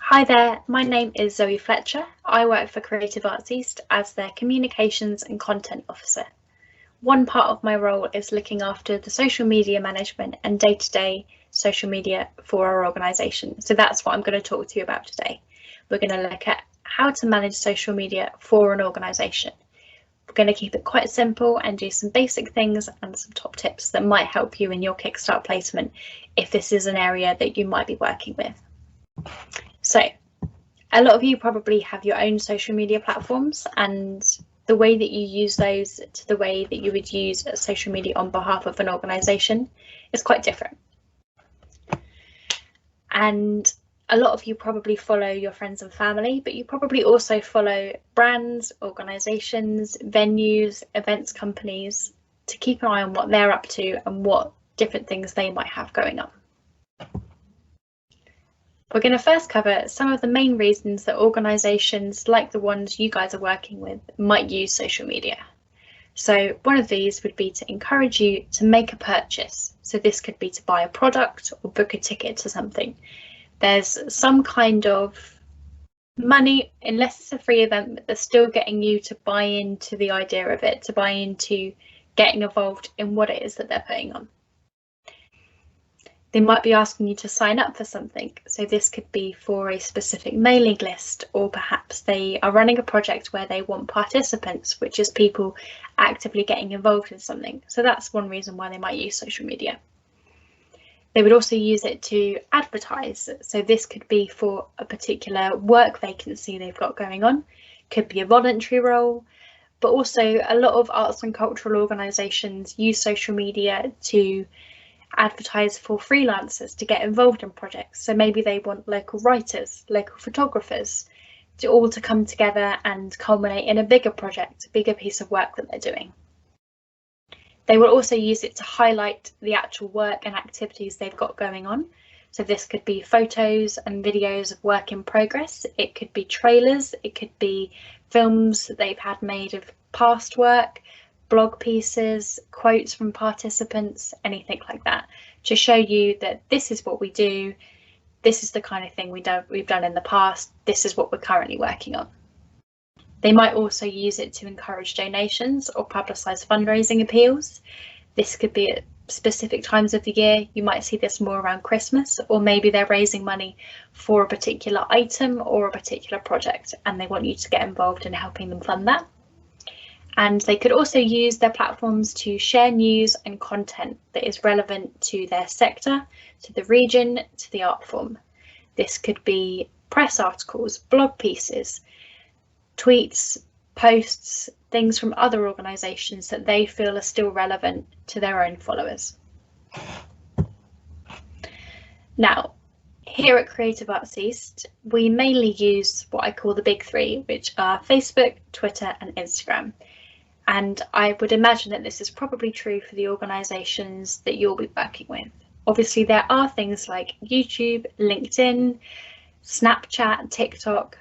Hi there, my name is Zoe Fletcher. I work for Creative Arts East as their Communications and Content Officer. One part of my role is looking after the social media management and day-to-day social media for our organisation. So that's what I'm going to talk to you about today. We're going to look at how to manage social media for an organisation. We're going to keep it quite simple and do some basic things and some top tips that might help you in your Kickstart placement if this is an area that you might be working with. So a lot of you probably have your own social media platforms, and the way that you use those to the way that you would use social media on behalf of an organisation is quite different. And a lot of you probably follow your friends and family, but you probably also follow brands, organisations, venues, events companies to keep an eye on what they're up to and what different things they might have going on. We're going to first cover some of the main reasons that organisations like the ones you guys are working with might use social media. So one of these would be to encourage you to make a purchase. So this could be to buy a product or book a ticket to something. There's some kind of money, unless it's a free event, but they're still getting you to buy into the idea of it, to buy into getting involved in what it is that they're putting on. They might be asking you to sign up for something. So this could be for a specific mailing list, or perhaps they are running a project where they want participants, which is people actively getting involved in something. So that's one reason why they might use social media. They would also use it to advertise. So this could be for a particular work vacancy they've got going on, could be a voluntary role, but also a lot of arts and cultural organisations use social media to advertise for freelancers to get involved in projects. So maybe they want local writers, local photographers to all to come together and culminate in a bigger project, a bigger piece of work that they're doing. They will also use it to highlight the actual work and activities they've got going on. So this could be photos and videos of work in progress. It could be trailers. It could be films that they've had made of past work, blog pieces, quotes from participants, anything like that, to show you that this is what we do, this is the kind of thing we've done in the past, this is what we're currently working on. They might also use it to encourage donations or publicise fundraising appeals. This could be at specific times of the year. You might see this more around Christmas, or maybe they're raising money for a particular item or a particular project, and they want you to get involved in helping them fund that. And they could also use their platforms to share news and content that is relevant to their sector, to the region, to the art form. This could be press articles, blog pieces, tweets, posts, things from other organisations that they feel are still relevant to their own followers. Now, here at Creative Arts East, we mainly use what I call the big three, which are Facebook, Twitter and Instagram. And I would imagine that this is probably true for the organisations that you'll be working with. Obviously, there are things like YouTube, LinkedIn, Snapchat, TikTok,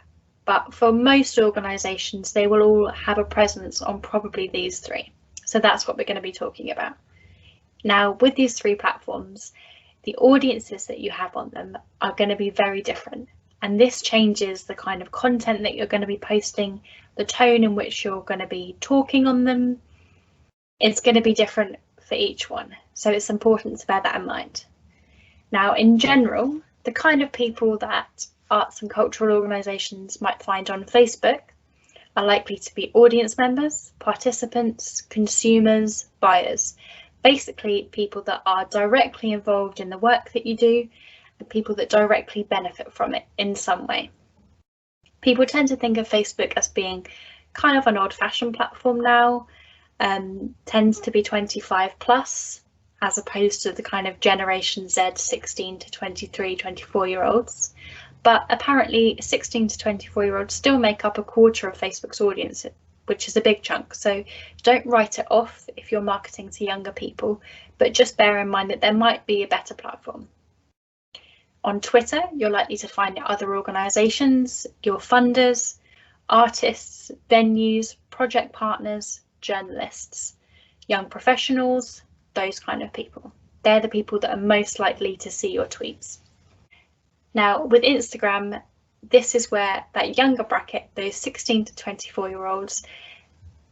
but for most organisations, they will all have a presence on probably these three. So that's what we're going to be talking about. Now, with these three platforms, the audiences that you have on them are going to be very different. And this changes the kind of content that you're going to be posting, the tone in which you're going to be talking on them. It's going to be different for each one. So it's important to bear that in mind. Now, in general, the kind of people that arts and cultural organisations might find on Facebook are likely to be audience members, participants, consumers, buyers. Basically, people that are directly involved in the work that you do, the people that directly benefit from it in some way. People tend to think of Facebook as being kind of an old-fashioned platform now, tends to be 25 plus, as opposed to the kind of Generation Z 16 to 23, 24-year-olds. But apparently 16 to 24-year-olds still make up a quarter of Facebook's audience, which is a big chunk. So don't write it off if you're marketing to younger people, but just bear in mind that there might be a better platform. On Twitter, you're likely to find other organisations, your funders, artists, venues, project partners, journalists, young professionals, those kind of people. They're the people that are most likely to see your tweets. Now, with Instagram, this is where that younger bracket, those 16 to 24-year-olds,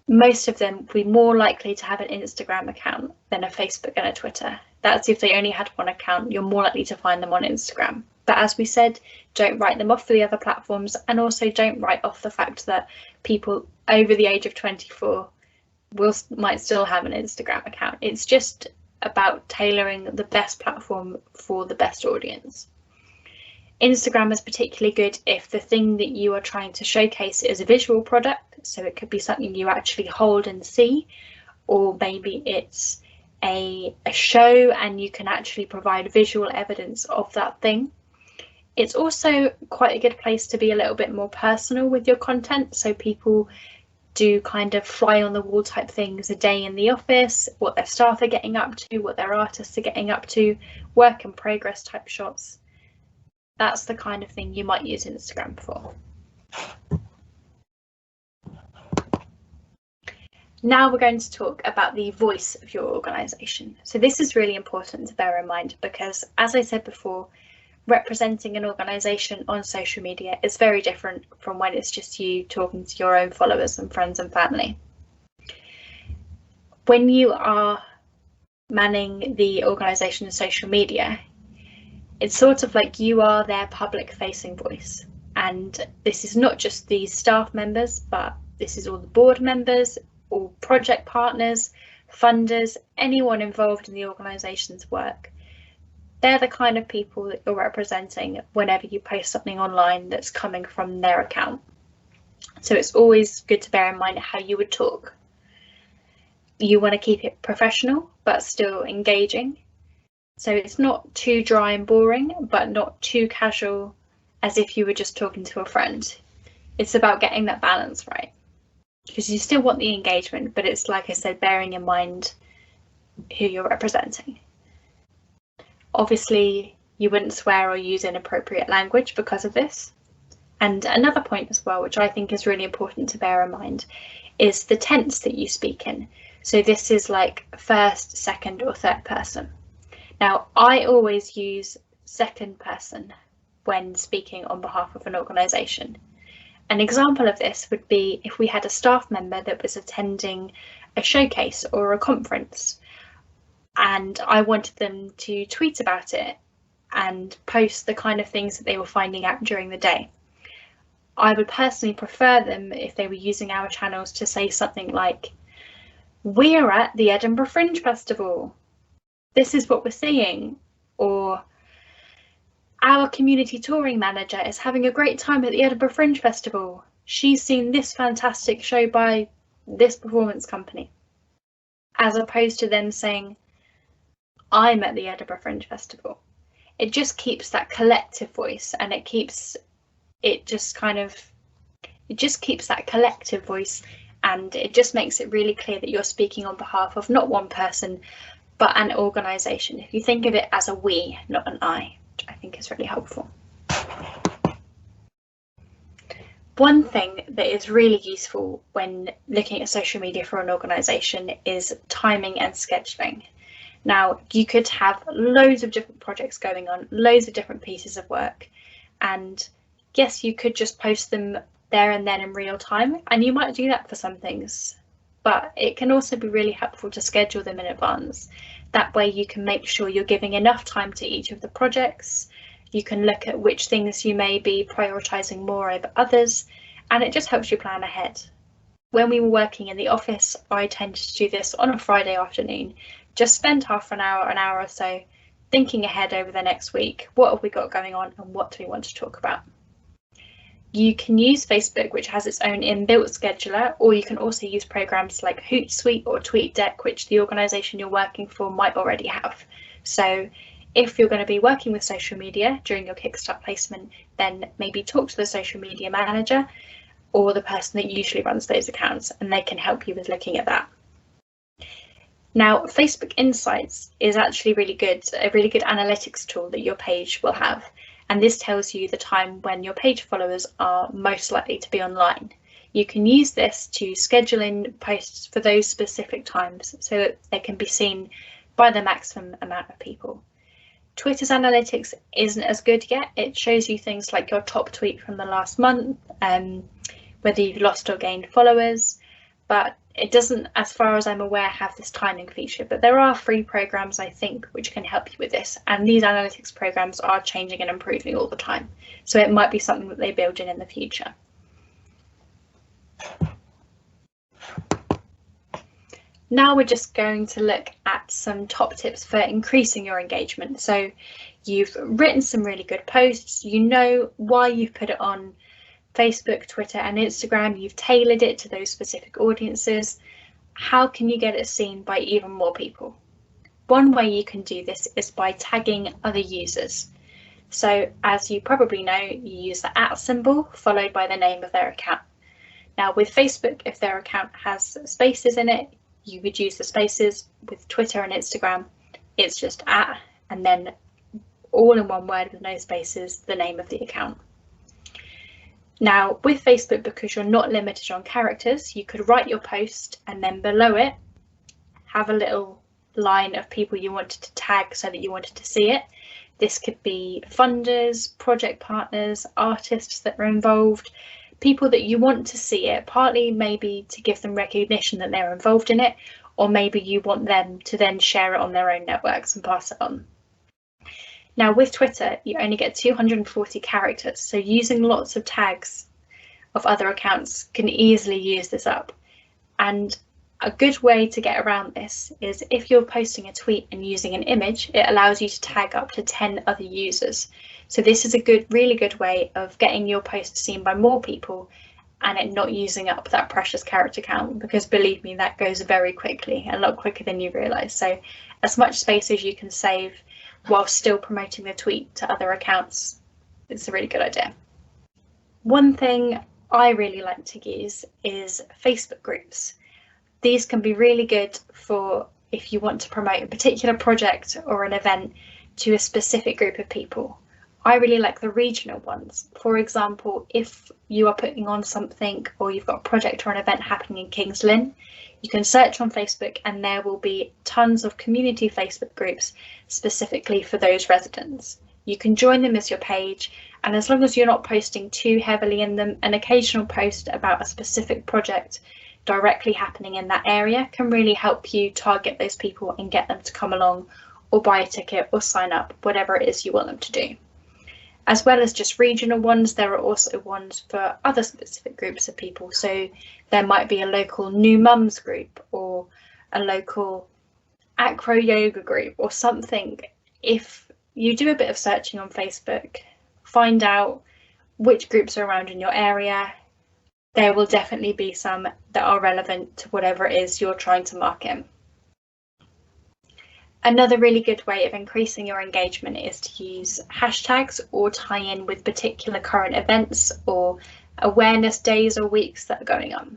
most of them will be more likely to have an Instagram account than a Facebook and a Twitter. That's if they only had one account, you're more likely to find them on Instagram. But as we said, don't write them off for the other platforms, and also don't write off the fact that people over the age of 24 might still have an Instagram account. It's just about tailoring the best platform for the best audience. Instagram is particularly good if the thing that you are trying to showcase is a visual product, so it could be something you actually hold and see, or maybe it's a show and you can actually provide visual evidence of that thing. It's also quite a good place to be a little bit more personal with your content, so people do kind of fly on the wall type things, a day in the office, what their staff are getting up to, what their artists are getting up to, work in progress type shots. That's the kind of thing you might use Instagram for. Now we're going to talk about the voice of your organisation. So this is really important to bear in mind because, as I said before, representing an organisation on social media is very different from when it's just you talking to your own followers and friends and family. When you are manning the organisation's social media, it's sort of like you are their public facing voice. And this is not just the staff members, but this is all the board members, all project partners, funders, anyone involved in the organisation's work. They're the kind of people that you're representing whenever you post something online that's coming from their account. So it's always good to bear in mind how you would talk. You want to keep it professional, but still engaging. So it's not too dry and boring, but not too casual as if you were just talking to a friend. It's about getting that balance right, because you still want the engagement, but it's, like I said, bearing in mind who you're representing. Obviously, you wouldn't swear or use inappropriate language because of this. And another point as well, which I think is really important to bear in mind, is the tense that you speak in. So this is like first, second, or third person. Now, I always use second person when speaking on behalf of an organisation. An example of this would be if we had a staff member that was attending a showcase or a conference, and I wanted them to tweet about it and post the kind of things that they were finding out during the day. I would personally prefer them, if they were using our channels, to say something like, "We're at the Edinburgh Fringe Festival. This is what we're seeing," or "Our community touring manager is having a great time at the Edinburgh Fringe Festival. She's seen this fantastic show by this performance company," as opposed to them saying, "I'm at the Edinburgh Fringe Festival." It just keeps that collective voice, and it keeps that collective voice, and it just makes it really clear that you're speaking on behalf of not one person, but an organisation. If you think of it as a we, not an I, which I think is really helpful. One thing that is really useful when looking at social media for an organisation is timing and scheduling. Now, you could have loads of different projects going on, loads of different pieces of work, and yes, you could just post them there and then in real time, and you might do that for some things, but it can also be really helpful to schedule them in advance. That way you can make sure you're giving enough time to each of the projects. You can look at which things you may be prioritising more over others, and it just helps you plan ahead. When we were working in the office, I tended to do this on a Friday afternoon. Just spend half an hour or so thinking ahead over the next week. What have we got going on and what do we want to talk about? You can use Facebook, which has its own inbuilt scheduler, or you can also use programs like Hootsuite or TweetDeck, which the organisation you're working for might already have. So if you're going to be working with social media during your Kickstart placement, then maybe talk to the social media manager or the person that usually runs those accounts, and they can help you with looking at that. Now, Facebook Insights is actually a really good analytics tool that your page will have. And this tells you the time when your page followers are most likely to be online. You can use this to schedule in posts for those specific times so that they can be seen by the maximum amount of people. Twitter's analytics isn't as good yet. It shows you things like your top tweet from the last month, whether you've lost or gained followers, but it doesn't, as far as I'm aware, have this timing feature. But there are free programs, I think, which can help you with this. And these analytics programs are changing and improving all the time. So it might be something that they build in the future. Now we're just going to look at some top tips for increasing your engagement. So you've written some really good posts, you know why you've put it on Facebook, Twitter and Instagram, you've tailored it to those specific audiences. How can you get it seen by even more people? One way you can do this is by tagging other users. So as you probably know, you use the @ symbol followed by the name of their account. Now with Facebook, if their account has spaces in it, you would use the spaces. With Twitter and Instagram, it's just @ and then all in one word with no spaces, the name of the account. Now with Facebook, because you're not limited on characters, you could write your post and then below it have a little line of people you wanted to tag so that you wanted to see it. This could be funders, project partners, artists that are involved, people that you want to see it, partly maybe to give them recognition that they're involved in it, or maybe you want them to then share it on their own networks and pass it on. Now with Twitter, you only get 240 characters, so using lots of tags of other accounts can easily use this up. And a good way to get around this is if you're posting a tweet and using an image, it allows you to tag up to 10 other users. So this is a really good way of getting your post seen by more people and it not using up that precious character count, because believe me, that goes very quickly, a lot quicker than you realise. So as much space as you can save while still promoting the tweet to other accounts, it's a really good idea. One thing I really like to use is Facebook groups. These can be really good for if you want to promote a particular project or an event to a specific group of people. I really like the regional ones. For example, if you are putting on something or you've got a project or an event happening in Kings Lynn, you can search on Facebook and there will be tons of community Facebook groups specifically for those residents. You can join them as your page, and as long as you're not posting too heavily in them, an occasional post about a specific project directly happening in that area can really help you target those people and get them to come along or buy a ticket or sign up, whatever it is you want them to do. As well as just regional ones, there are also ones for other specific groups of people. So there might be a local new mums group or a local acro yoga group or something. If you do a bit of searching on Facebook, find out which groups are around in your area. There will definitely be some that are relevant to whatever it is you're trying to market. Another really good way of increasing your engagement is to use hashtags or tie in with particular current events or awareness days or weeks that are going on.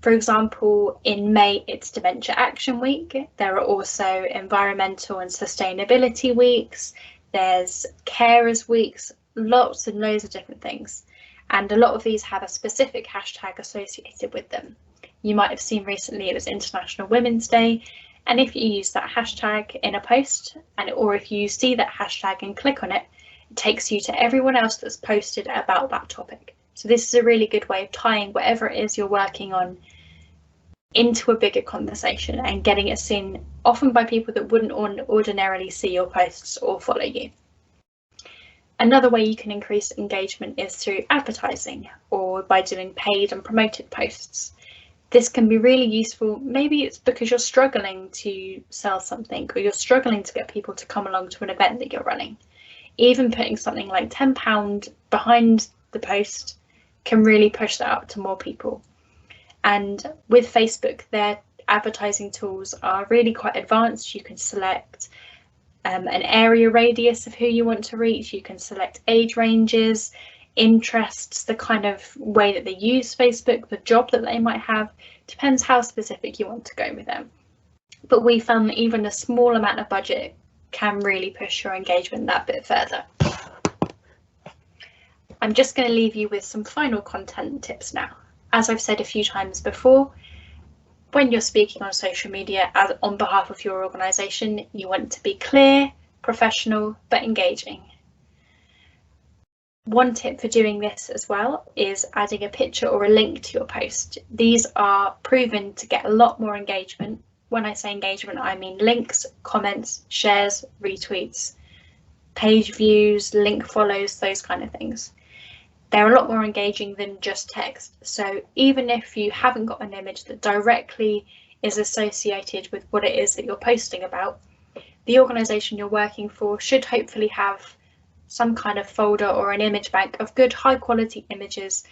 For example, in May, it's Dementia Action Week. There are also environmental and sustainability weeks. There's carers weeks, lots and loads of different things. And a lot of these have a specific hashtag associated with them. You might have seen recently it was International Women's Day. And if you use that hashtag in a post, or if you see that hashtag and click on it, it takes you to everyone else that's posted about that topic. So this is a really good way of tying whatever it is you're working on into a bigger conversation and getting it seen often by people that wouldn't ordinarily see your posts or follow you. Another way you can increase engagement is through advertising or by doing paid and promoted posts. This can be really useful. Maybe it's because you're struggling to sell something or you're struggling to get people to come along to an event that you're running. Even putting something like £10 behind the post can really push that out to more people. And with Facebook, their advertising tools are really quite advanced. You can select an area radius of who you want to reach. You can select age ranges, interests, the kind of way that they use Facebook, the job that they might have. Depends how specific you want to go with them. But we found that even a small amount of budget can really push your engagement that bit further. I'm just going to leave you with some final content tips now. As I've said a few times before, when you're speaking on social media on behalf of your organisation, you want to be clear, professional but engaging. One tip for doing this as well is adding a picture or a link to your post. These are proven to get a lot more engagement. When I say engagement, I mean links, comments, shares, retweets, page views, link follows, those kind of things. They're a lot more engaging than just text. So even if you haven't got an image that directly is associated with what it is that you're posting about, the organisation you're working for should hopefully have some kind of folder or an image bank of good high quality images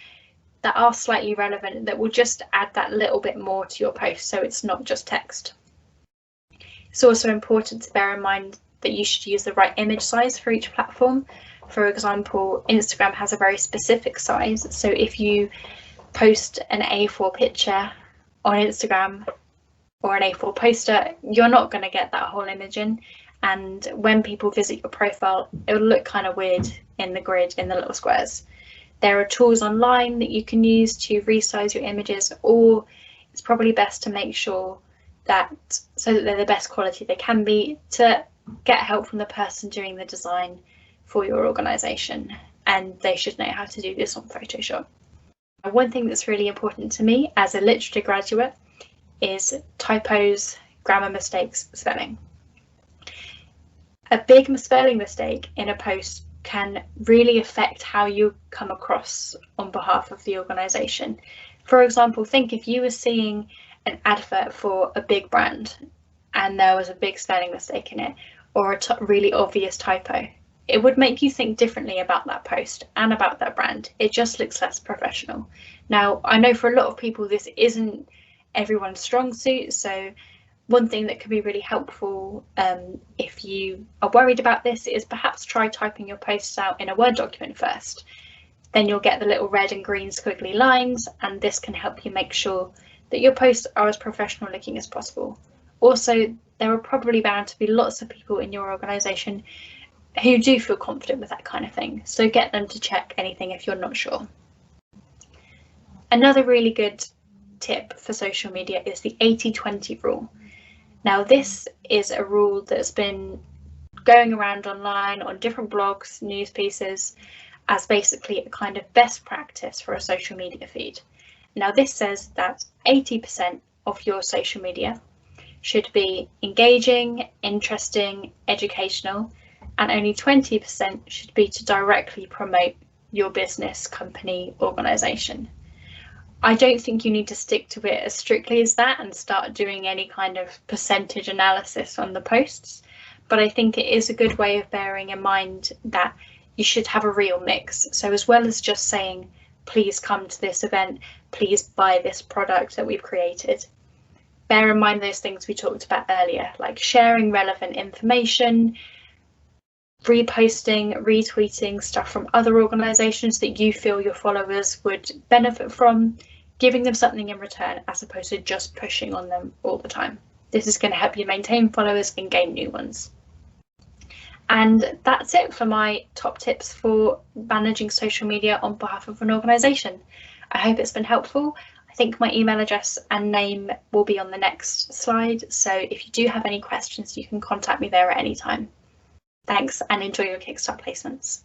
that are slightly relevant, that will just add that little bit more to your post, so it's not just text. It's also important to bear in mind that you should use the right image size for each platform. For example, Instagram has a very specific size, so if you post an A4 picture on Instagram or an A4 poster, you're not going to get that whole image in. And when people visit your profile, it'll look kind of weird in the grid, in the little squares. There are tools online that you can use to resize your images, or it's probably best to make sure that, so that they're the best quality they can be, to get help from the person doing the design for your organisation. And they should know how to do this on Photoshop. One thing that's really important to me as a literature graduate is typos, grammar mistakes, spelling. A big spelling mistake in a post can really affect how you come across on behalf of the organisation. For example, think if you were seeing an advert for a big brand and there was a big spelling mistake in it, or a really obvious typo, it would make you think differently about that post and about that brand. It just looks less professional. Now, I know for a lot of people this isn't everyone's strong suit, so one thing that could be really helpful if you are worried about this is perhaps try typing your posts out in a Word document first. Then you'll get the little red and green squiggly lines, and this can help you make sure that your posts are as professional looking as possible. Also, there are probably bound to be lots of people in your organisation who do feel confident with that kind of thing, so get them to check anything if you're not sure. Another really good tip for social media is the 80-20 rule. Now, this is a rule that's been going around online on different blogs, news pieces, as basically a kind of best practice for a social media feed. Now, this says that 80% of your social media should be engaging, interesting, educational, and only 20% should be to directly promote your business, company, organisation. I don't think you need to stick to it as strictly as that and start doing any kind of percentage analysis on the posts, but I think it is a good way of bearing in mind that you should have a real mix. So as well as just saying, please come to this event, please buy this product that we've created, bear in mind those things we talked about earlier, like sharing relevant information, reposting, retweeting stuff from other organisations that you feel your followers would benefit from, giving them something in return as opposed to just pushing on them all the time. This is going to help you maintain followers and gain new ones. And that's it for my top tips for managing social media on behalf of an organisation. I hope it's been helpful. I think my email address and name will be on the next slide, so if you do have any questions, you can contact me there at any time. Thanks, and enjoy your Kickstart placements.